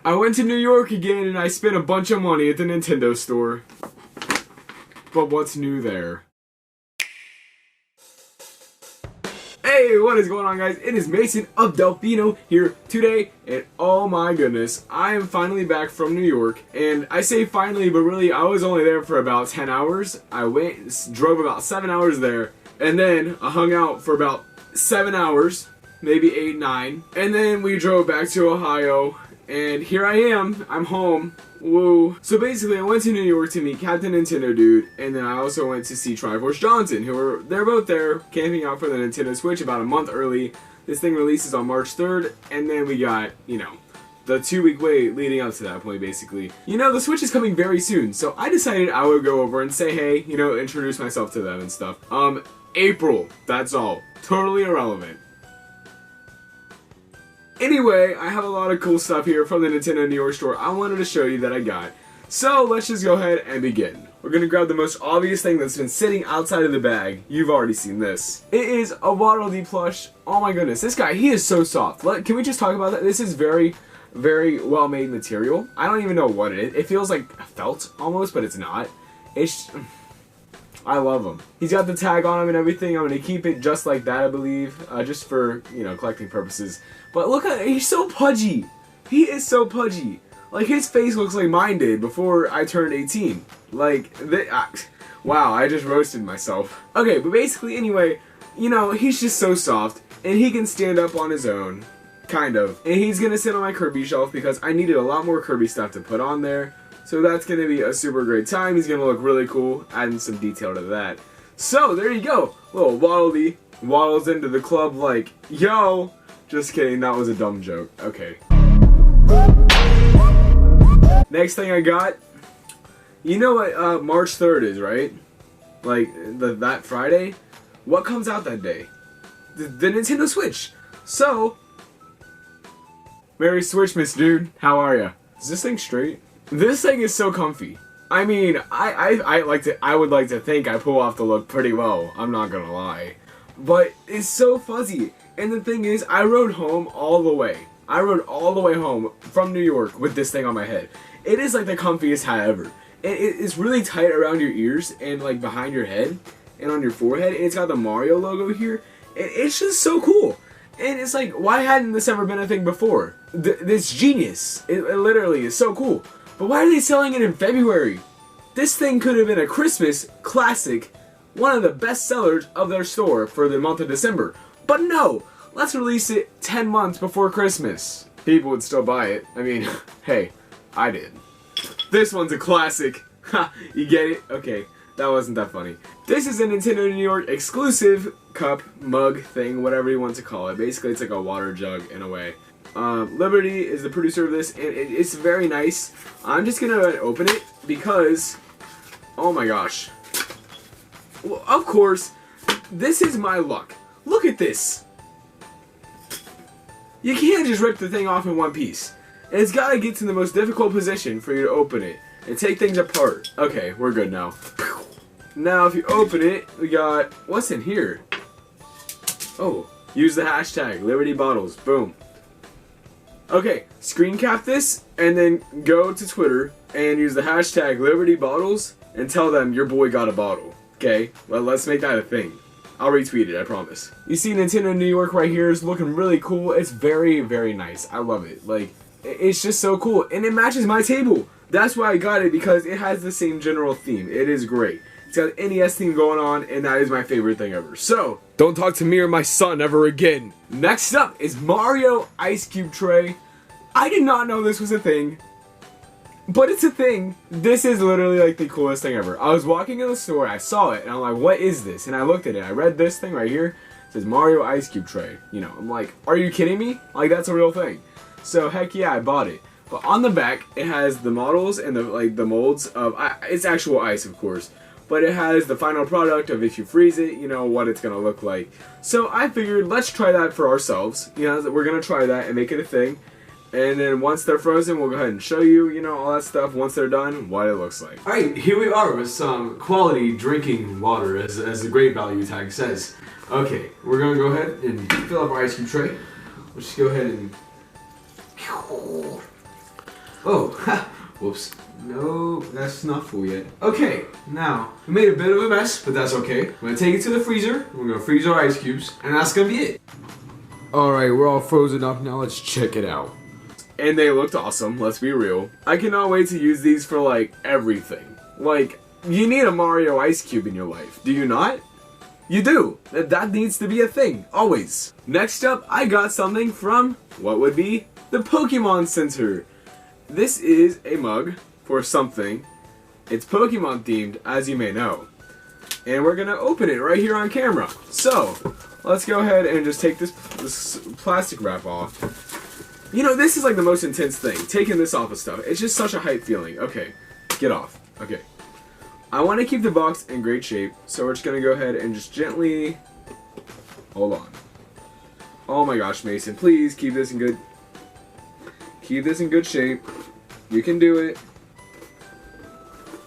I went to New York again and I spent a bunch of money at the Nintendo store. But what's new there? Hey, what is going on, guys? It is Mason of Delfino here today, and oh my goodness, I am finally back from New York. And I say finally, but really I was only there for about 10 hours. I drove about 7 hours there, and then I hung out for about 7 hours, maybe 8, 9, and then we drove back to Ohio. And here I am, I'm home, woo. So basically I went to New York to meet Captain Nintendo Dude, and then I also went to see Triforce Johnson, they're both there, camping out for the Nintendo Switch about a month early. This thing releases on March 3rd, and then we got, you know, the 2-week wait leading up to that point, basically. You know, the Switch is coming very soon, so I decided I would go over and say hey, you know, introduce myself to them and stuff. April, that's all. Totally irrelevant. Anyway, I have a lot of cool stuff here from the Nintendo New York store I wanted to show you that I got. So let's just go ahead and begin. We're gonna grab the most obvious thing that's been sitting outside of the bag. You've already seen this. It is a Waddle Dee plush. Oh my goodness, this guy, he is so soft. Can we just talk about that? This is very, very well made material. I don't even know what it is. It feels like felt almost, but it's not. I love him. He's got the tag on him and everything. I'm going to keep it just like that, I believe. Just for, you know, collecting purposes. But look at, he's so pudgy. He is so pudgy. Like, his face looks like mine did before I turned 18. Like, wow, I just roasted myself. Okay, but basically, anyway, you know, he's just so soft. And he can stand up on his own. Kind of. And he's going to sit on my Kirby shelf because I needed a lot more Kirby stuff to put on there. So that's going to be a super great time. He's going to look really cool, adding some detail to that. So, there you go. Little Waddle Dee waddles into the club like, yo. Just kidding, that was a dumb joke. Okay. Next thing I got, you know what March 3rd is, right? Like, that Friday? What comes out that day? The Nintendo Switch. So, Merry Switchmas, dude. How are ya? Is this thing straight? This thing is so comfy. I mean, I would like to think I pull off the look pretty well. I'm not gonna lie, but it's so fuzzy. And the thing is, I rode home all the way. I rode all the way home from New York with this thing on my head. It is like the comfiest hat ever. It's really tight around your ears and like behind your head and on your forehead. And it's got the Mario logo here. And it's just so cool. And it's like, why hadn't this ever been a thing before? This genius. It literally is so cool. But why are they selling it in February? This thing could have been a Christmas classic, one of the best sellers of their store for the month of December. But no, let's release it 10 months before Christmas. People would still buy it. I mean, hey, I did. This one's a classic. Ha, you get it? Okay, that wasn't that funny. This is a Nintendo New York exclusive cup, mug thing, whatever you want to call it. Basically, it's like a water jug in a way. Liberty is the producer of this, and it's very nice. I'm just gonna open it because, oh my gosh. Well, of course, this is my luck. Look at this. You can't just rip the thing off in one piece. And it's gotta get to the most difficult position for you to open it and take things apart. Okay, we're good now. Now, if you open it, we got, what's in here? Oh, use the hashtag Liberty Bottles. Boom. Okay, screen cap this, and then go to Twitter and use the hashtag Liberty Bottles and tell them your boy got a bottle. Okay, well, let's make that a thing. I'll retweet it, I promise. You see Nintendo New York right here is looking really cool. It's very, very nice. I love it. Like, it's just so cool. And it matches my table. That's why I got it, because it has the same general theme. It is great. It's got an NES theme going on, and that is my favorite thing ever. So, don't talk to me or my son ever again. Next up is Mario Ice Cube Tray. I did not know this was a thing, but it's a thing. This is literally like the coolest thing ever. I was walking in the store, I saw it, and I'm like, what is this? And I looked at it, I read this thing right here. It says Mario Ice Cube Tray. You know, I'm like, are you kidding me? Like, that's a real thing. So, heck yeah, I bought it. But on the back, it has the models and the molds of, it's actual ice, of course. But it has the final product of if you freeze it, you know, what it's going to look like. So I figured, let's try that for ourselves. You know, we're going to try that and make it a thing. And then once they're frozen, we'll go ahead and show you, you know, all that stuff. Once they're done, what it looks like. Alright, here we are with some quality drinking water, as the great value tag says. Okay, we're going to go ahead and fill up our ice cube tray. Let's just go ahead and Oh, whoops. No, that's not full yet. Okay, now, we made a bit of a mess, but that's okay. I'm gonna take it to the freezer, we're gonna freeze our ice cubes, and that's gonna be it. Alright, we're all frozen up, now let's check it out. And they looked awesome, let's be real. I cannot wait to use these for, like, everything. Like, you need a Mario ice cube in your life, do you not? You do! That needs to be a thing, always. Next up, I got something from, what would be, the Pokemon Center. This is a mug for something. It's Pokemon themed, as you may know. And we're gonna open it right here on camera. So, let's go ahead and just take this plastic wrap off. You know, this is like the most intense thing, taking this off of stuff. It's just such a hype feeling. Okay, get off. Okay. I want to keep the box in great shape, so we're just gonna go ahead and just gently... Hold on. Oh my gosh, Mason, please keep this in good... Keep this in good shape. You can do it.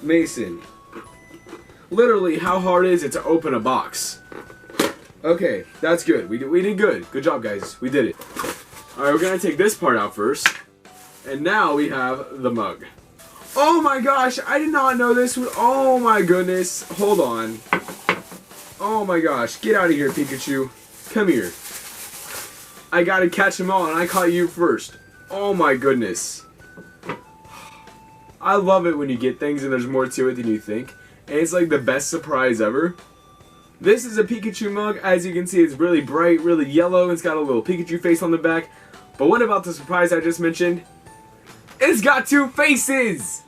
Mason. Literally, how hard is it to open a box? Okay, that's good. We did good. Good job, guys. We did it. Alright, we're gonna take this part out first. And now we have the mug. Oh my gosh, I did not know this would... Oh my goodness. Hold on. Oh my gosh. Get out of here, Pikachu. Come here. I gotta catch them all, and I caught you first. Oh my goodness. I love it when you get things and there's more to it than you think. And it's like the best surprise ever. This is a Pikachu mug. As you can see, it's really bright, really yellow. It's got a little Pikachu face on the back. But what about the surprise I just mentioned? It's got two faces!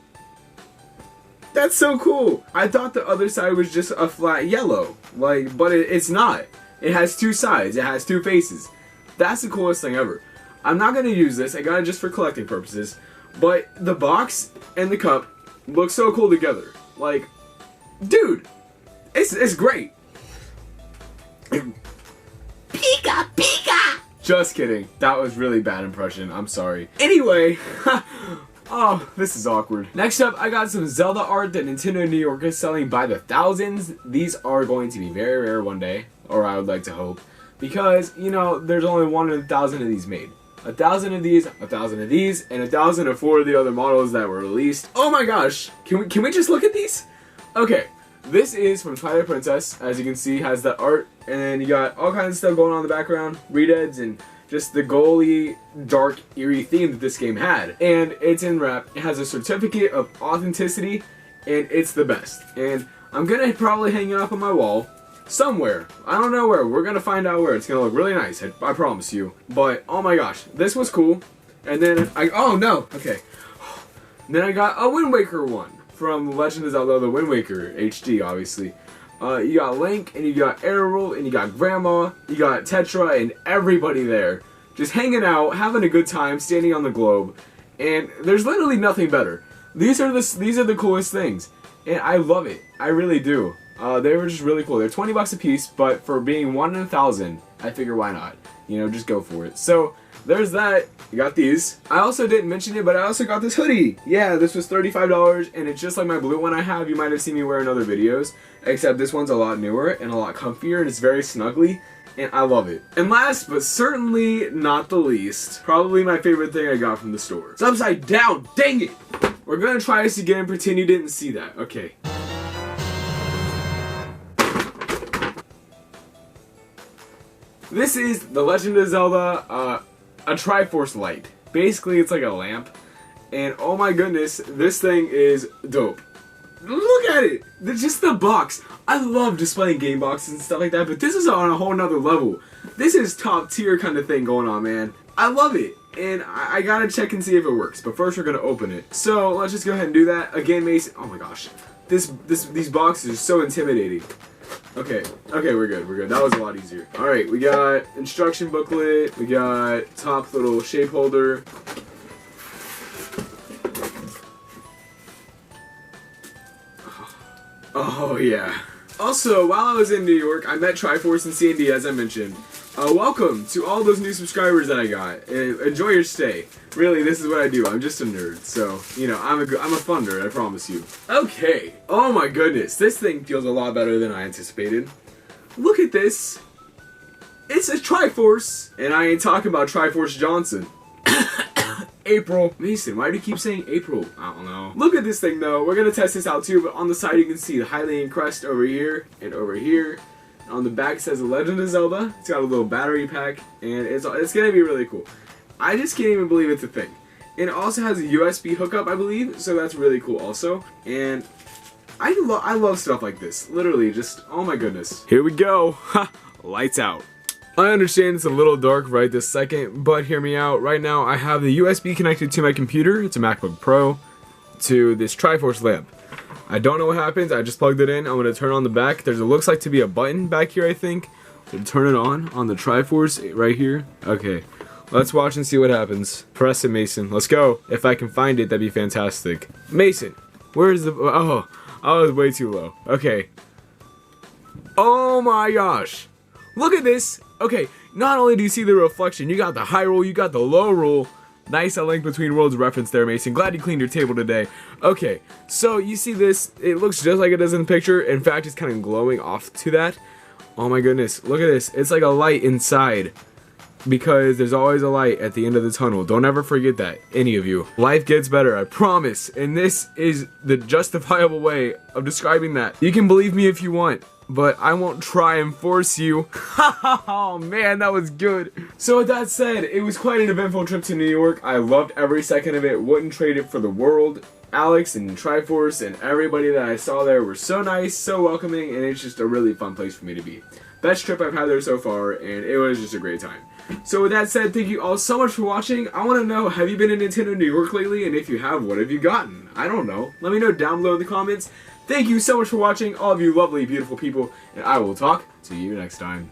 That's so cool. I thought the other side was just a flat yellow. Like, but it's not. It has two sides. It has two faces. That's the coolest thing ever. I'm not going to use this. I got it just for collecting purposes. But the box and the cup look so cool together. Like, dude, it's great. Pika Pika! Just kidding. That was really bad impression. I'm sorry. Anyway, oh, this is awkward. Next up, I got some Zelda art that Nintendo New York is selling by the thousands. These are going to be very rare one day, or I would like to hope, because, you know, there's only 1 in 1,000 of these made. 1,000 of these, 1,000 of these, and 1,000 of 4 of the other models that were released. Oh my gosh! Can we just look at these? Okay, this is from Twilight Princess. As you can see, has the art, and then you got all kinds of stuff going on in the background, Redeads, and just the goalie, dark, eerie theme that this game had. And it's in wrap. It has a certificate of authenticity, and it's the best. And I'm gonna probably hang it up on my wall. Somewhere. I don't know where. We're gonna find out where. It's gonna look really nice. I promise you. But, oh my gosh. This was cool. And then oh no! Okay. And then I got a Wind Waker one. From Legend of Zelda, the Wind Waker HD, obviously. You got Link, and you got Errol, and you got Grandma, you got Tetra, and everybody there. Just hanging out, having a good time, standing on the globe. And there's literally nothing better. These are the coolest things. And I love it. I really do. They were just really cool. They're 20 bucks a piece, but for being 1 in 1,000, I figure why not? You know, just go for it. So, there's that. I got these. I also didn't mention it, but I also got this hoodie. Yeah, this was $35, and it's just like my blue one I have. You might have seen me wear in other videos, except this one's a lot newer and a lot comfier, and it's very snuggly, and I love it. And last, but certainly not the least, probably my favorite thing I got from the store. It's upside down, dang it! We're gonna try this again and pretend you didn't see that. Okay. This is The Legend of Zelda, a Triforce light. Basically, it's like a lamp. And oh my goodness, this thing is dope. Look at it! Just the box. I love displaying game boxes and stuff like that, but this is on a whole nother level. This is top tier kind of thing going on, man. I love it. And I gotta check and see if it works. But first we're gonna open it. So let's just go ahead and do that. Again, Mason. Oh my gosh. These boxes are so intimidating. Okay, we're good. That was a lot easier. Alright, we got instruction booklet, we got top little shape holder. Oh yeah. Also, while I was in New York, I met Triforce and C&D, as I mentioned. Welcome to all those new subscribers that I got. Enjoy your stay. Really, this is what I do. I'm just a nerd, so, you know, I'm a fun nerd, I promise you. Okay. Oh my goodness, this thing feels a lot better than I anticipated. Look at this. It's a Triforce, and I ain't talking about Triforce Johnson. April. Mason, why do you keep saying April? I don't know. Look at this thing though. We're gonna test this out too, but on the side you can see the Hylian crest over here and over here. On the back it says The Legend of Zelda. It's got a little battery pack, and it's gonna be really cool. I just can't even believe it's a thing. And it also has a USB hookup, I believe, so that's really cool also. And I love stuff like this. Literally, just, oh my goodness. Here we go. Ha! Lights out. I understand it's a little dark right this second, but hear me out. Right now, I have the USB connected to my computer. It's a MacBook Pro to this Triforce lamp. I don't know what happens. I just plugged it in. I'm going to turn on the back. It looks like to be a button back here, I think, to turn it on the Triforce right here. Okay. Let's watch and see what happens. Press it, Mason. Let's go. If I can find it, that'd be fantastic. Mason, where's the... Oh, I was way too low. Okay. Oh my gosh. Look at this. Okay, not only do you see the reflection, you got the high roll, you got the low roll. Nice A Link Between Worlds reference there, Mason. Glad you cleaned your table today. Okay, so you see this. It looks just like it does in the picture. In fact, it's kind of glowing off to that. Oh my goodness. Look at this. It's like a light inside. Because there's always a light at the end of the tunnel. Don't ever forget that, any of you. Life gets better, I promise. And this is the justifiable way of describing that. You can believe me if you want, but I won't try and force you. Oh man, that was good. So with that said, it was quite an eventful trip to New York. I loved every second of it. Wouldn't trade it for the world. Alex and Triforce and everybody that I saw there were so nice, so welcoming, and it's just a really fun place for me to be. Best trip I've had there so far, and it was just a great time. So with that said, thank you all so much for watching. I want to know, have you been in Nintendo New York lately? And if you have, what have you gotten? I don't know. Let me know down below in the comments. Thank you so much for watching, all of you lovely, beautiful people, and I will talk to you next time.